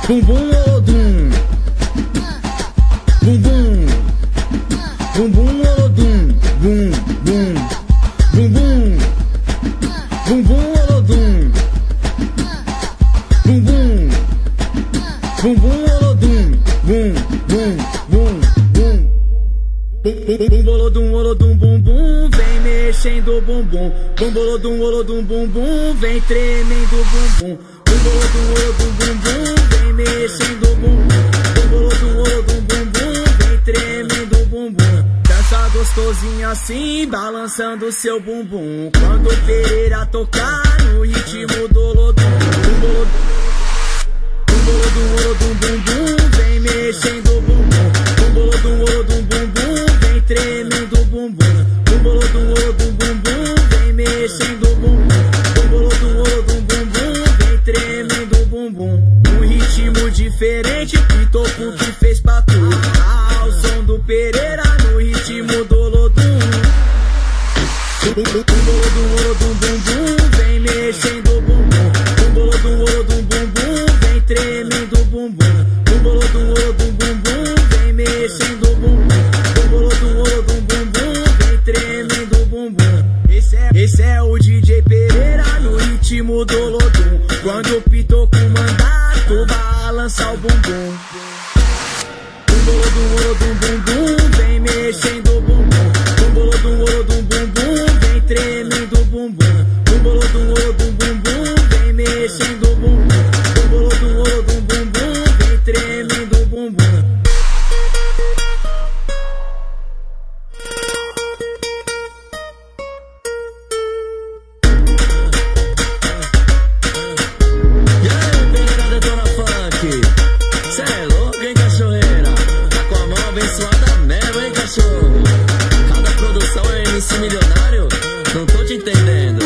bum bum olodum, bum bum, bum bum olodum, bum bum, bum bum, bum bum olodum, bum bum, bum bum olodum, bum bum, bum bum. Bum bolodum olodum bum bum, vem mexendo o bumbum. Bum bolodum olodum bum bum, vem tremendo o bumbum. Bum bolodum olodum bum bum, vem mexendo o bumbum. Bum bolodum olodum bum bum, vem tremendo o bumbum. Dança gostosinho assim, balançando seu bumbum. Quando o Pereira tocar no ritmo do olodum. Bum bolodum olodum bum bum, vem mexendo o bumbum. Bum bolodum olodum bum bum, vem tremendo o bumbum. Bum bolodum olodum bum bum, vem mexendo o bumbum. Bum bolodum olodum bum bum, vem tremendo o bumbum. Um ritmo diferente, Pitoco que fez pra tu. Ao som do Pereira no ritmo do olodum. Bum bolodum olodum bum bum, vem mexendo o bumbum. Bum bolodum olodum bum bum, vem tremendo o bumbum. Bum bolodum olodum bum bum, vem mexendo o bumbum. Bum bolodum olodum bum bum, vem tremendo o bumbum. Esse é o DJ Pereira no ritmo do olodum. Quando o Pitoco mandar, tu balança o bumbum. Bum bolodum olodum bum bum, vem mexendo o bumbum. Bum bolodum olodum bum bum, vem tremendo o bumbum. Bum bolodum olodum bum bum, vem mexendo o bumbum. Bum bolodum olodum bum bum, vem tremendo o bumbum. E aí, Pereira Detona Funk, cê é louco, hein, cachorreira? Tá com a mão abençoada mesmo, hein, cachorro? Cada produção é MC milionário? Não tô te entendendo.